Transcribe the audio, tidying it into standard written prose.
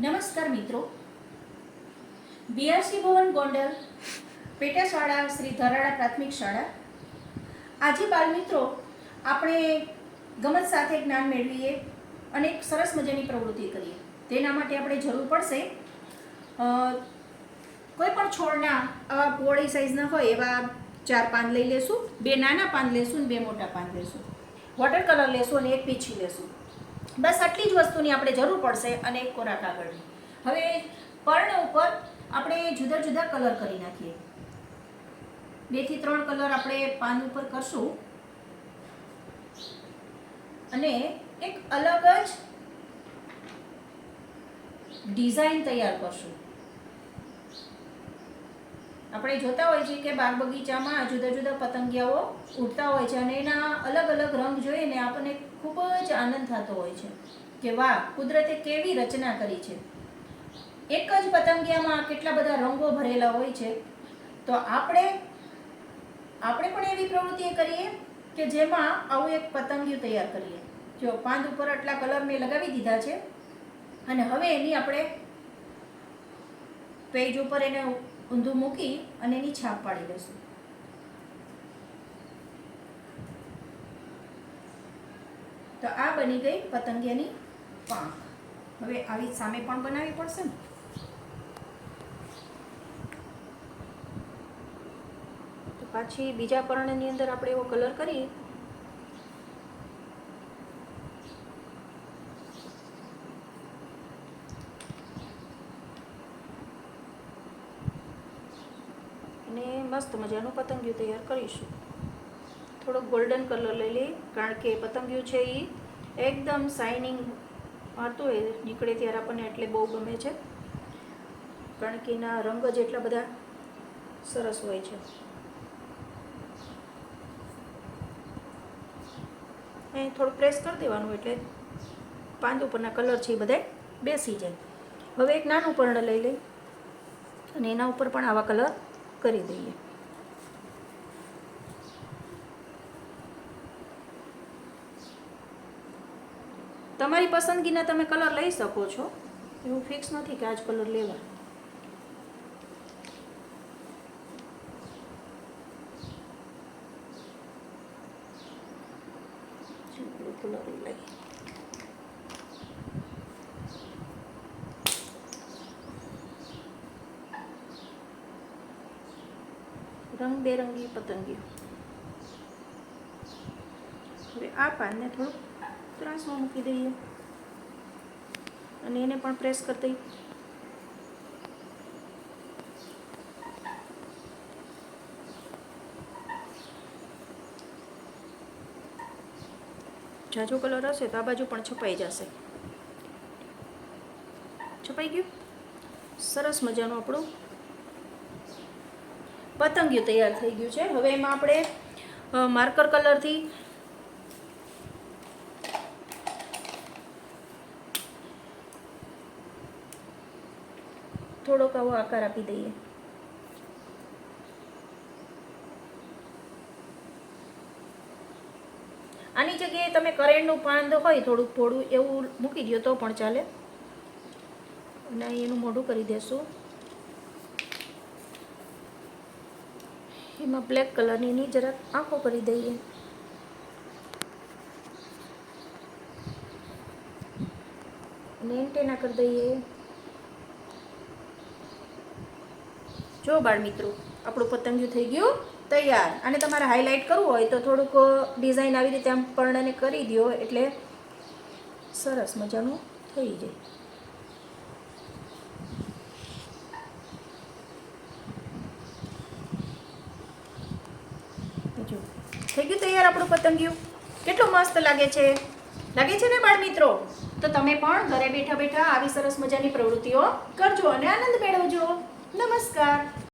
નમસ્કાર મિત્રો, બીઆરસી ભવન ગોંડલ પેટા શાળા શ્રી ધરાડા પ્રાથમિક શાળા. આજે બાળ મિત્રો આપણે ગમત સાથે જ્ઞાન મેળવીએ અને એક સરસ મજાની પ્રવૃત્તિ કરીએ. તેના માટે આપણે જરૂર પડશે કોઈ પણ છોડના આવા પોળી સાઈઝના હોય એવા 4 પાન લઈ લેશું, 2 નાના પાન લેશું અને 2 મોટા પાન લેશું, વોટર કલર લેશું અને એક પીંછી લેશું. બસ આટલી જ વસ્તુની આપણે જરૂર પડશે અને એક કોરા કાગળની. હવે પર્ણ ઉપર આપણે જુદા જુદા કલર કરી નાખીએ. 2 થી 3 કલર આપણે પાન ઉપર કરશું અને એક અલગ જ ડિઝાઇન તૈયાર કરશું. આપણે જોતા હોય છે કે બાગ બગીચામાં જુદા જુદા પતંગિયાઓ ઉડતા હોય છે અને એના અલગ અલગ રંગ જોઈને આપણને ખૂબ જ આનંદ થતો હોય છે કે વાહ, કુદરતે કેવી રચના કરી છે. એક જ પતંગિયામાં કેટલા બધા રંગો ભરેલા હોય છે. તો આપણે પણ એવી પ્રવૃત્તિ કરીએ કે જેમાં આવું એક પતંગિયું તૈયાર કરીએ. જો પાંદ ઉપર આટલા કલર મેં લગાવી દીધા છે અને હવે એની આપણે પેજ ઉપર એને ઊંધું મૂકી અને એની છાપ પાડી દઈશું. તો આ બની ગઈ પતંગિયાની પાંખ. હવે આવી સામે પણ બનાવવી પડશે ને. તો પાછી બીજા પર્ણની અંદર આપણે એવો કલર કરી અને મસ્ત મજાનું પતંગિયું તૈયાર કરીશું. થોડોક ગોલ્ડન કલર લઈ લઈએ, કારણ કે પતંગિયું છે એ એકદમ શાઇનિંગ મારતું હોય નીકળે ત્યારે આપણને એટલે બહુ ગમે છે, કારણ કે એના રંગ જ એટલા બધા સરસ હોય છે. અહીં થોડું પ્રેસ કરી દેવાનું એટલે પાંદ ઉપરના કલર છે એ બધા બેસી જાય. હવે એક નાનું પર્ણ લઈ લઈ અને એના ઉપર પણ આવા કલર કરી દઈએ. તમારી પસંદગીના તમે કલર લઈ શકો છો, એવું ફિક્સ નથી કે આ જ કલર લેવા. કલર લઈ રંગબેરંગી પતંગિયું. હવે આ પાનને થોડુંક ત્રાસમાં મૂકી દઈએ અને એને પણ પ્રેસ કરી દઈએ. જાજો કલર હશે તો આ બાજુ પણ છપાઈ જશે. છપાઈ ગયું. સરસ મજાનું આપણું પતંગિયું તૈયાર થઈ ગયું છે. હવે એમાં આપણે માર્કર કલરથી થોડોક આવો આકાર આપી દઈએ. આની જગ્યાએ તમે કરેણનું પાન હોય થોડુંક થોડું એવું મૂકી દો તો પણ ચાલે. અને એનું મોઢું કરી દેશું. એમાં બ્લેક કલરની એની જરાક આંખો કરી દઈએ. અને એન્ટેના કરી દઈએ. જો બાળ મિત્રો, આપણું પતંગિયું થઈ ગયું તૈયાર. અને તમારે હાઇલાઇટ કરવું હોય તો થોડુંક ડિઝાઇન આવી રીતે આમ પર્ણને કરી દો એટલે સરસ મજાનું થઈ જાય. જો થઈ ગયું તૈયાર આપણું પતંગિયું. કેટલું મસ્ત લાગે છે ને બાળ મિત્રો? તો તમે પણ ઘરે બેઠા બેઠા આવી સરસ મજાની પ્રવૃત્તિઓ કરજો અને આનંદ મેળવજો. નમસ્કાર.